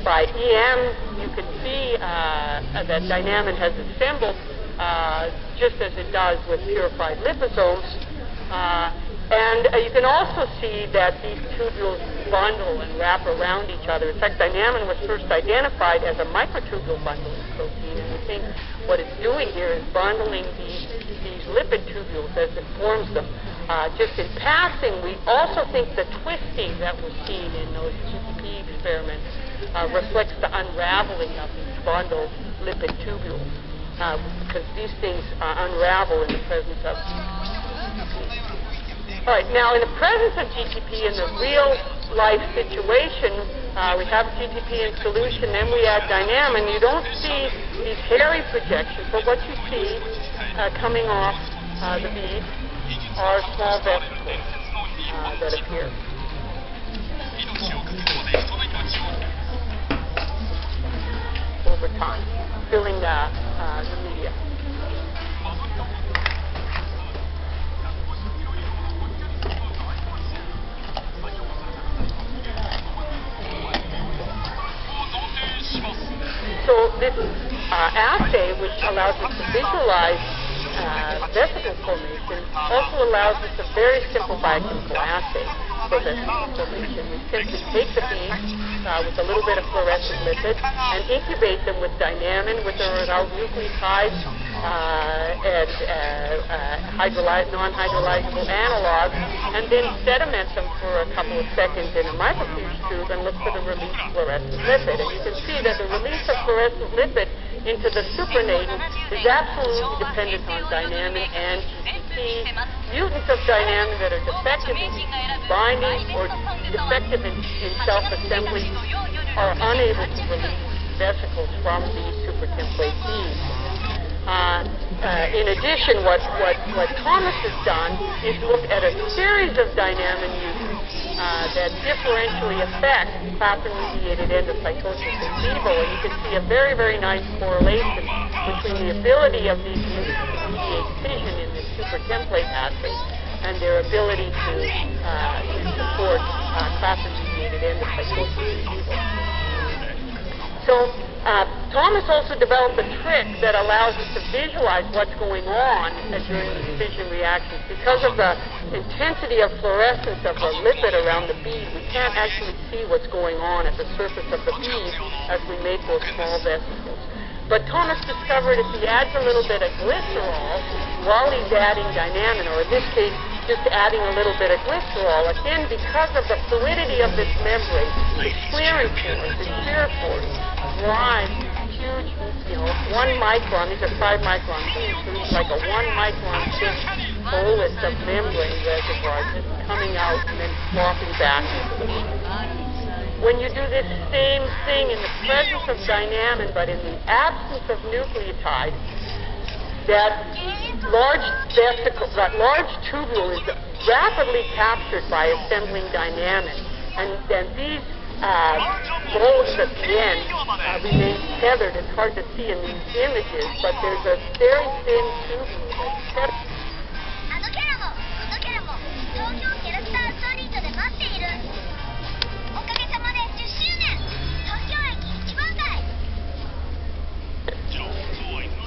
by EM, you can see that Dynamin has assembled just as it does with purified liposomes. And you can also see that these tubules bundle and wrap around each other. In fact, Dynamin was first identified as a microtubule bundling protein, and we think what it's doing here is bundling these lipid tubules as it forms them. Just in passing, we also think the twisting that was seen in those GTP experiments reflects the unraveling of these bundled lipid tubules, because these things unravel in the presence of GTP. All right, now in the presence of GTP in the real life situation, we have GTP in solution, then we add Dynamin. You don't see these hairy projections, but what you see coming off the bead are small vesicles that appear. Over time, filling the media. So this assay, which allows us to visualize vesicle formation, also allows us a very simple biochemical assay for vesicle formation. We simply take the beads with a little bit of fluorescent lipid and incubate them with Dynamin with or without nucleotides and non-hydrolyzable analogs, and then sediment them for a couple of seconds in a microfuge tube and look for the released fluorescent lipid. And you can see that the release of fluorescent lipid into the supernatant is absolutely dependent on Dynamin and GTP. Mutants of Dynamin that are defective in binding or defective in self-assembly are unable to release vesicles from these supertemplate beads. In addition, what Thomas has done is look at a series of Dynamin mutants that differentially affect clathrin-mediated endocytosis in vivo, and you can see a very, very nice correlation between the ability of these mutants to mediate fission in this supertemplate assay and their ability to support clathrin-mediated endocytosis in vivo. So Thomas also developed a trick that allows us to visualize what's going on during these fission reactions. Because of the intensity of fluorescence of the lipid around the bead, we can't actually see what's going on at the surface of the bead as we make those small vesicles. But Thomas discovered if he adds a little bit of glycerol while he's adding Dynamin, or in this case, just adding a little bit of glycerol, again, because of the fluidity of this membrane, the clearing force, the shear force, drives huge, 1 micron, these are 5 micron beads, so it's like a 1 micron thick bolus of membrane reservoir just coming out and then flopping back into the bead. When you do this same thing in the presence of Dynamin, but in the absence of nucleotide, that large tubule is rapidly captured by assembling Dynamin, and then these bolts at the end remain tethered. It's hard to see in these images, but there's a very thin tubule that's tethered.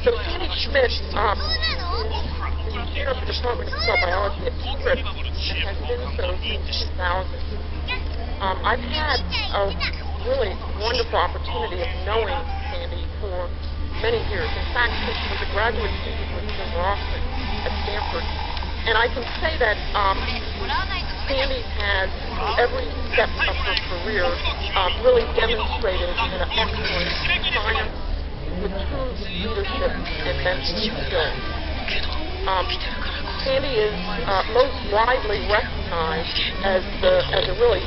So Sandy Schmidt is here at the Department of Cell Biology at Scripps and has been so since 2000. I've had a really wonderful opportunity of knowing Sandy for many years. In fact, since she was a graduate student with Jim Rossman at Stanford. And I can say that Sandy has, through every step of her career, really demonstrated an excellent science with true leadership and mental skills. Sandy is most widely recognized as a really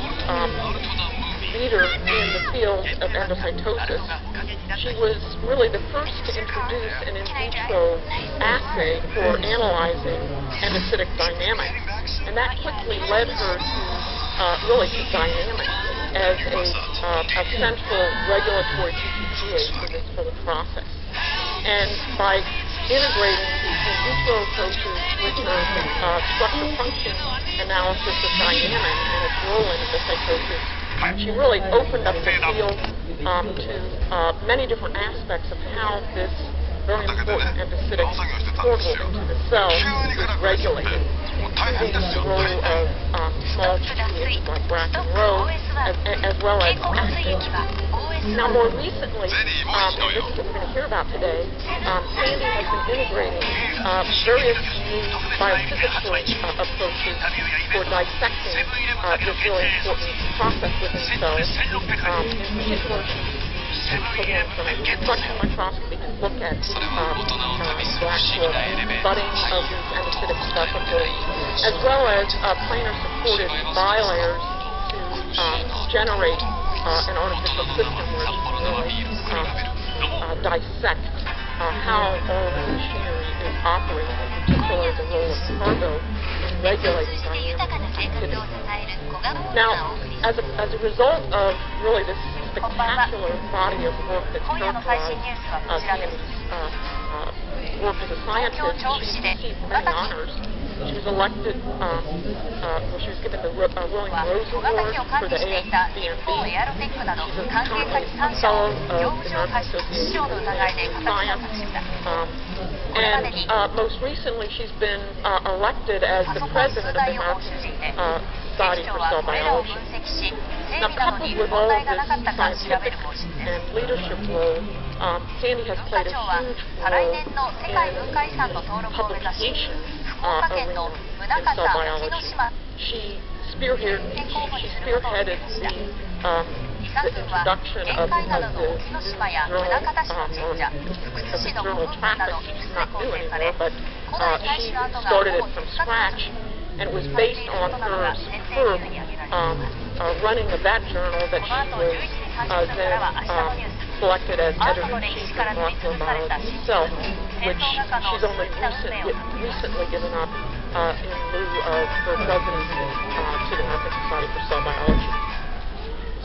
leader in the field of endocytosis. She was really the first to introduce an in vitro assay for analyzing endocytic dynamics, and that quickly led her to Dynamic as a central regulatory GTP for this whole process. And by integrating these in vitro approaches with her structure function analysis of Dynamic and its role in endocytosis, She really opened up the field to many different aspects of how this very important endocytic portal into the cell is regulated, including the role of small GPAs like BRAC and Rho, as well as actin. Now, more recently, and this is what we're going to hear about today, Sandy has been integrating various new biophysical approaches for dissecting this really important process within cells. In particular, from a reflection microscopy can look at the actual budding of these endocytic vesicles, as well as planar supported bilayers to generate an artificial system where you can really dissect how all the machinery is operating, in particular the role of cargo in regulating dynamic activity. Now, as a result of really this spectacular body of work that's characterized Sandy's work as a scientist, she received many honors. She was elected, she was given the William Rose Award for the ASBMB. She's currently a fellow of the American Association of Science. And most recently, she's been elected as the president of the American Society for Cell Biology. Now, coupled with all of this scientific and leadership role, Sandy has played a huge role in publication arena in cell biology. She spearheaded the introduction of the journal traffic, which is not new anymore, but she started it from scratch, and it was based on her superb running of that journal that she was then selected as editor-in-chief of Molecular Biology itself, which she's only recently given up in lieu of her presidency to the American Society for Cell Biology.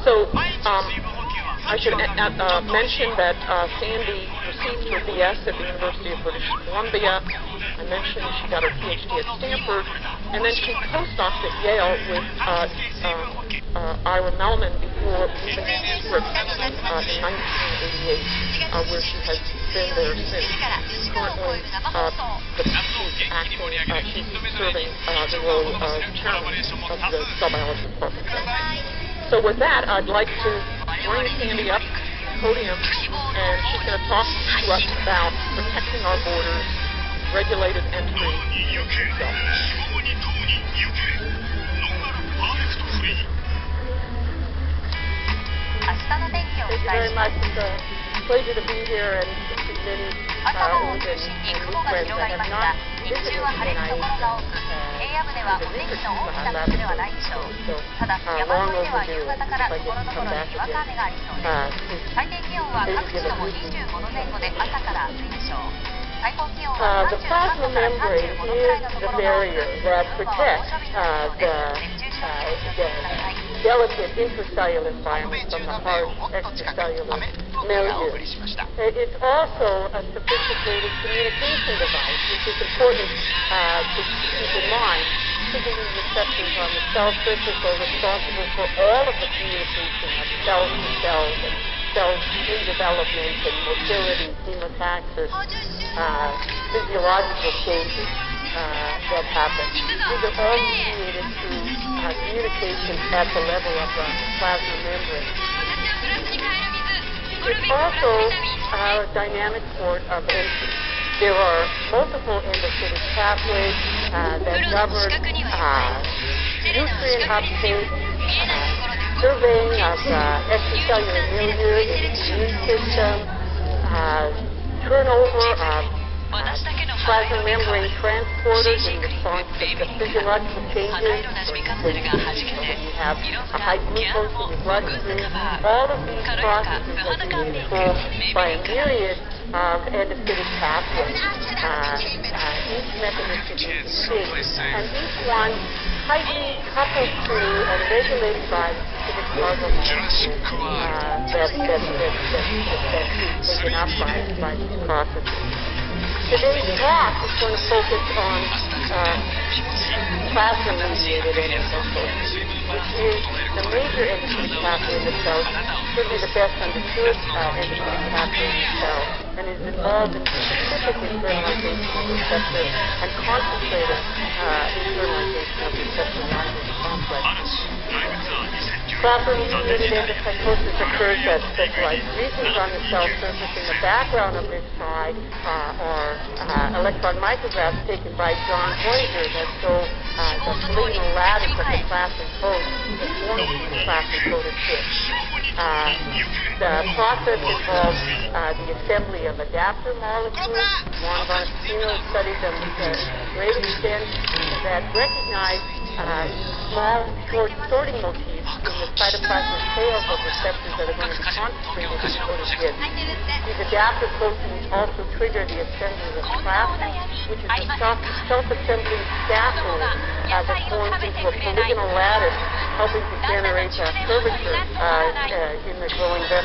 So I should mention that Sandy received her BS at the University of British Columbia. I mentioned she got her PhD at Stanford, and then she postdoced at Yale with Ira Mellman before moving to Scripps in 1988, where she has been there since. Currently, she's serving the role of chairman of the cell biology department. So with that, I'd like to bring Sandy up to the podium, and she's going to talk to us about protecting our borders, regulated entry into the cell. Thank you very much. It's a pleasure to be here and to see many old and new friends. I have not visited the United States. Long overdue. If I get to come back again. The plasma membrane is the barrier that protects the delicate intracellular environment from the harsh extracellular milieu. It's also a sophisticated communication device, which is important to keep in mind. Signaling receptors on the cell surface are responsible for all of the communication of cells to cells and cells in development and mobility, chemotaxis, physiological changes that happen. These are all mediated through communication at the level of the plasma membrane. It's also a dynamic port of entry. There are multiple endocytic pathways that govern nutrient uptake, surveying of extracellular milieu, immune system, turnover of plasma membrane transporters in response to physiological changes. For instance, when you have a high glucose in your bloodstream, all of these processes are being controlled by a myriad of endocytic pathways, each mechanistically distinct, and each one tightly coupled to and regulated by specific cargo molecules that is taken up by these processes. Today's talk is going to focus on plasma-mediated endocytosis, which is the major endocrine pathway in the cell, certainly the best understood endocrine pathway in the cell, and is involved in specific internalization of receptors and concentrated internalization of receptor ligand complexes. Plasma-mediated endocytosis occurs at specialized regions on the cell surface. In the background of this slide are electron micrographs taken by John Voyager that show the polygonal lattice of the plasma coat that forms the plasma-coated disc. The process involves the assembly of adapter molecules. Juan Bonacino studied them to great extent that recognize small short sorting motifs in the cytoplasmic tails of receptors that are going to be concentrated in the coated disc. These adapter proteins also trigger the assembly of plasma, which is a self-assembling scaffold that forms into a polygonal lattice, helping to generate curvature in the growing vessel.